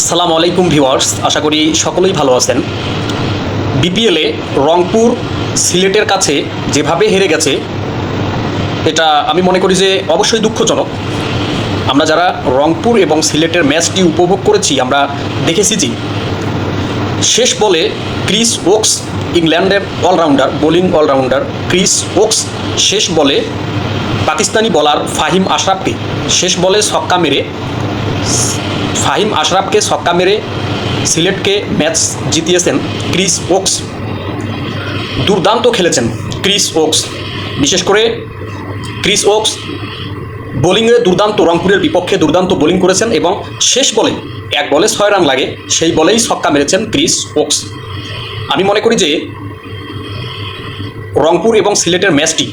আসসালামু আলাইকুম ভিউয়ার্স, আশা করি সকলেই ভালো আছেন। বিপিএলে রংপুর সিলেটের কাছে যেভাবে হেরে গেছে, এটা আমি মনে করি যে অবশ্যই দুঃখজনক। আমরা যারা রংপুর এবং সিলেটের ম্যাচটি উপভোগ করেছি, আমরা দেখেছি যে শেষ বলে ক্রিস ওকস, ইংল্যান্ডের allrounder, bowling allrounder Chris Woakes শেষ বলে পাকিস্তানি বলার ফাহিম আশরাফকে শেষ বলে ছক্কা মেরে সিলেটকে ম্যাচ জিতিয়েছেন ক্রিস ওকস। দুর্দান্ত খেলেছেন ক্রিস ওকস, বিশেষ করে ক্রিস ওকস বোলিংয়ে দুর্দান্ত, রংপুরের বিপক্ষে দুর্দান্ত বোলিং করেছেন এবং শেষ বলে এক বলে 6 রান লাগে, সেই বলেই ছক্কা মেরেছেন ক্রিস ওকস। আমি মনে করি যে রংপুর এবং সিলেটের ম্যাচটি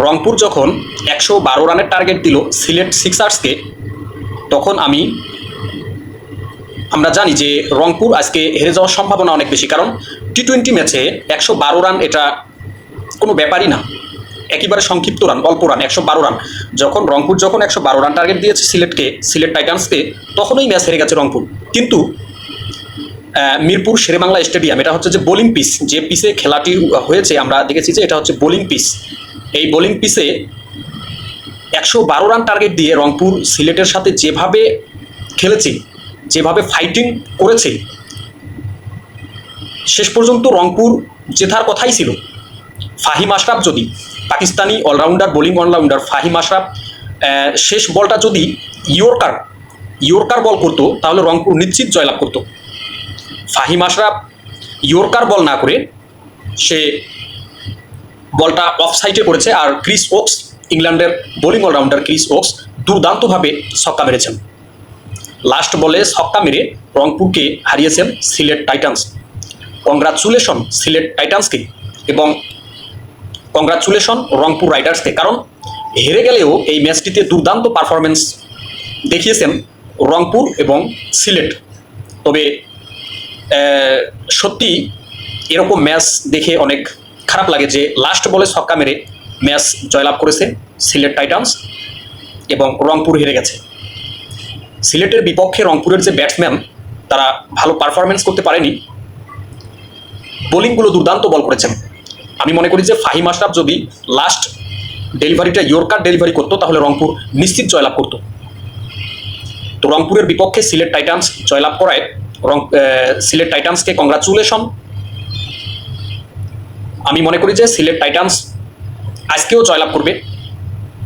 রংপুর যখন 112 রানের টার্গেট দিল সিলেট সিক্সার্সকে, তখন আমরা জানি যে রংপুর আজকে হেরে যাওয়ার সম্ভাবনা অনেক বেশি, কারণ টি-20 ম্যাচে 112 রান এটা কোনো ব্যাপারই না, একেবারে সংক্ষিপ্ত রান, অল্প রান। 112 রান রংপুর যখন 112 রান টার্গেট দিয়েছে সিলেট টাইটান্সকে, তখনই ম্যাচ হেরে গেছে রংপুর। কিন্তু মিরপুর শেরেবাংলা স্টেডিয়াম, এটা হচ্ছে যে বোলিং পিচ, যে পিচে খেলাটি হয়েছে আমরা দেখেছি যে এটা হচ্ছে বোলিং পিচ। এই বোলিং পিচে 112 রান টার্গেট দিয়ে রংপুর সিলেটের সাথে যেভাবে খেলেছে, যেভাবে ফাইটিং করেছে, শেষ পর্যন্ত রংপুর জেতার কথাই ছিল। ফাহিম আশরাফ যদি, Pakistani allrounder, bowling allrounder Fahim Ashraf শেষ বলটা যদি ইয়র্কার বল করতো, তাহলে রংপুর নিশ্চিত জয়লাভ করত। ফাহিম আশরাফ ইয়র্কার বল না করে সে বলটা অফ সাইডে করেছে, আর ক্রিস ওকস, ইংল্যান্ডের বোলিং অলরাউন্ডার ক্রিস ওকস দুর্দান্তভাবে ছক্কা মেরেছেন। লাস্ট বলে ছক্কা মেরে রংপুরকে হারিয়েছেন সিলেট টাইটান্স। কংগ্রাচুলেশন সিলেট টাইটান্সকে এবং কংগ্রাচুলেশন রংপুর রাইডার্সকে, কারণ হেরে গেলেও এই ম্যাচটিতে দুর্দান্ত পারফরমেন্স দেখিয়েছেন রংপুর এবং সিলেট। তবে সত্যি এরকম ম্যাচ দেখে অনেক খারাপ লাগে যে লাস্ট বলে ছক্কা মেরে ম্যাচ জয়লাভ করেছে সিলেট টাইটান্স এবং রংপুর হেরে গেছে। সিলেটের বিপক্ষে রংপুরের যে ব্যাটসম্যান, তারা ভালো পারফরমেন্স করতে পারেনি, বোলিংগুলো দুর্দান্ত বল করেছেন। আমি মনে করি যে ফাহিম আশরাফ যদি লাস্ট ডেলিভারিটা ইয়র্কার ডেলিভারি করতো, তাহলে রংপুর নিশ্চিত জয়লাভ করতো। তো রংপুরের বিপক্ষে সিলেট টাইটান্স জয়লাভ করায় সিলেট টাইটান্সকে কংগ্রাচুলেশন। আমি মনে করি যে সিলেট টাইটান্স আজকেও জয়লাভ করবে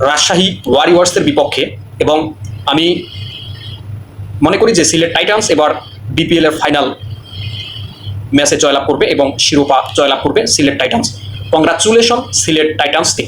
রাজশাহী ওয়ারিয়র্সের বিপক্ষে, এবং আমি মনে করি যে সিলেট টাইটান্স এবার বিপিএল এর ফাইনাল ম্যাচে জয়লাভ করবে এবং শিরোপা জয়লাভ করবে সিলেট টাইটান্স। কংগ্রাচুলেশন সিলেট টাইটান্সকে।